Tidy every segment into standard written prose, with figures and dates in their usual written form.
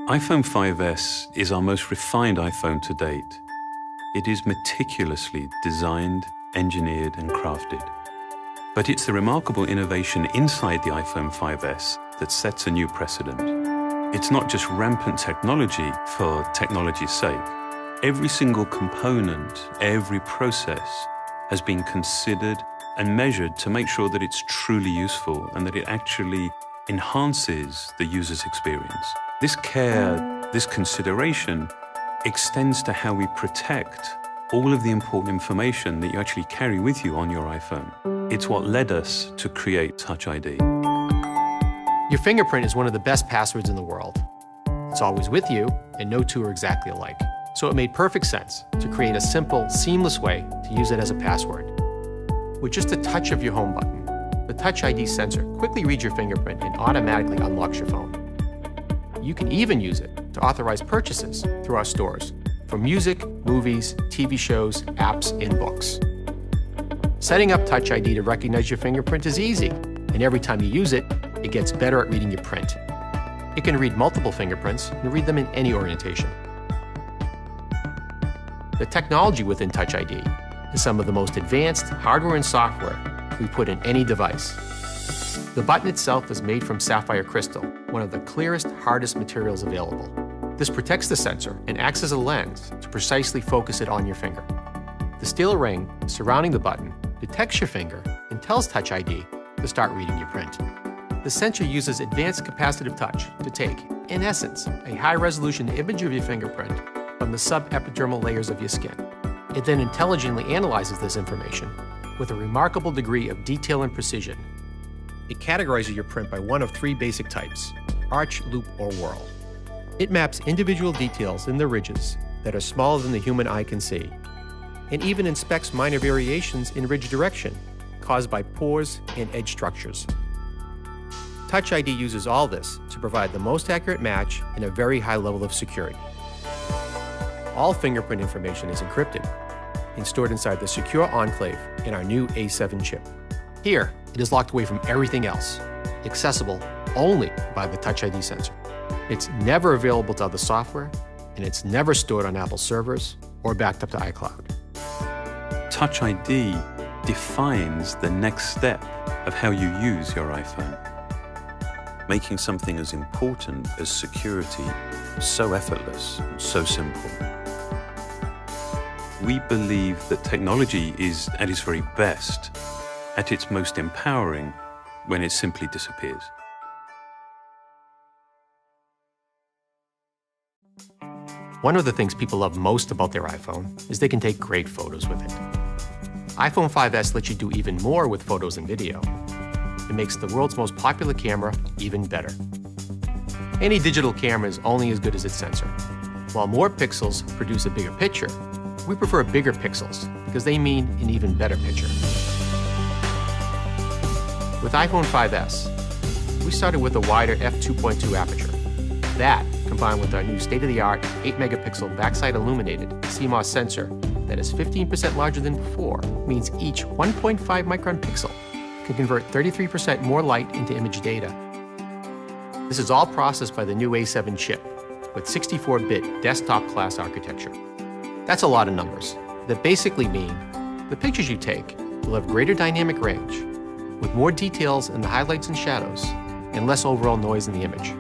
iPhone 5S is our most refined iPhone to date. It is meticulously designed, engineered, and crafted. But it's the remarkable innovation inside the iPhone 5S that sets a new precedent. It's not just rampant technology for technology's sake. Every single component, every process has been considered and measured to make sure that it's truly useful and that it actually enhances the user's experience. This care, this consideration extends to how we protect all of the important information that you actually carry with you on your iPhone. It's what led us to create Touch ID. Your fingerprint is one of the best passwords in the world. It's always with you, and no two are exactly alike. So it made perfect sense to create a simple, seamless way to use it as a password. With just a touch of your home button, the Touch ID sensor quickly reads your fingerprint and automatically unlocks your phone. You can even use it to authorize purchases through our stores for music, movies, TV shows, apps, and books. Setting up Touch ID to recognize your fingerprint is easy, and every time you use it, it gets better at reading your print. It can read multiple fingerprints and read them in any orientation. The technology within Touch ID is some of the most advanced hardware and software we put in any device. The button itself is made from sapphire crystal, one of the clearest, hardest materials available. This protects the sensor and acts as a lens to precisely focus it on your finger. The steel ring surrounding the button detects your finger and tells Touch ID to start reading your print. The sensor uses advanced capacitive touch to take, in essence, a high-resolution image of your fingerprint from the subepidermal layers of your skin. It then intelligently analyzes this information with a remarkable degree of detail and precision. It categorizes your print by one of three basic types: arch, loop, or whorl. It maps individual details in the ridges that are smaller than the human eye can see, and even inspects minor variations in ridge direction caused by pores and edge structures. Touch ID uses all this to provide the most accurate match and a very high level of security. All fingerprint information is encrypted and stored inside the secure enclave in our new A7 chip. Here, it is locked away from everything else, accessible only by the Touch ID sensor. It's never available to other software, and it's never stored on Apple servers or backed up to iCloud. Touch ID defines the next step of how you use your iPhone, making something as important as security so effortless and so simple. We believe that technology is at its very best, at its most empowering, when it simply disappears. One of the things people love most about their iPhone is they can take great photos with it. iPhone 5S lets you do even more with photos and video. It makes the world's most popular camera even better. Any digital camera is only as good as its sensor. While more pixels produce a bigger picture, we prefer bigger pixels because they mean an even better picture. With iPhone 5S, we started with a wider f2.2 aperture. That, combined with our new state-of-the-art 8-megapixel backside illuminated CMOS sensor that is 15% larger than before, means each 1.5 micron pixel can convert 33% more light into image data. This is all processed by the new A7 chip with 64-bit desktop-class architecture. That's a lot of numbers that basically mean the pictures you take will have greater dynamic range, with more details in the highlights and shadows, and less overall noise in the image.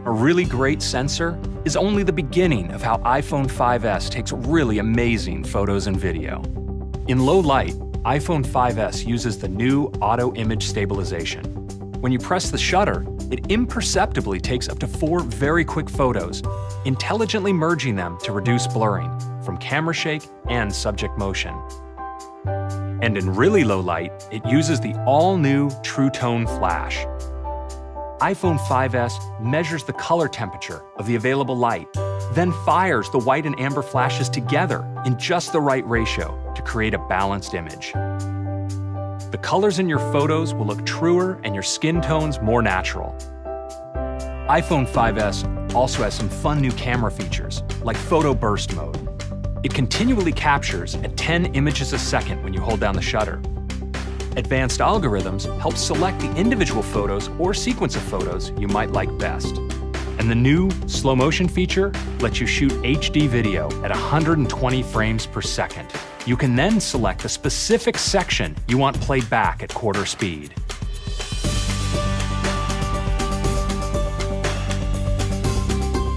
A really great sensor is only the beginning of how iPhone 5S takes really amazing photos and video. In low light, iPhone 5S uses the new auto image stabilization. When you press the shutter, it imperceptibly takes up to 4 very quick photos, intelligently merging them to reduce blurring from camera shake and subject motion. And in really low light, it uses the all-new True Tone Flash. iPhone 5S measures the color temperature of the available light, then fires the white and amber flashes together in just the right ratio to create a balanced image. The colors in your photos will look truer and your skin tones more natural. iPhone 5S also has some fun new camera features, like Photo Burst Mode. It continually captures at 10 images a second when you hold down the shutter. Advanced algorithms help select the individual photos or sequence of photos you might like best. And the new slow motion feature lets you shoot HD video at 120 frames per second. You can then select a specific section you want played back at quarter speed.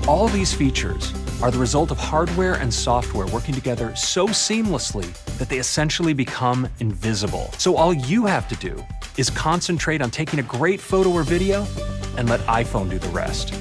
All these features are the result of hardware and software working together so seamlessly that they essentially become invisible. So all you have to do is concentrate on taking a great photo or video and let iPhone do the rest.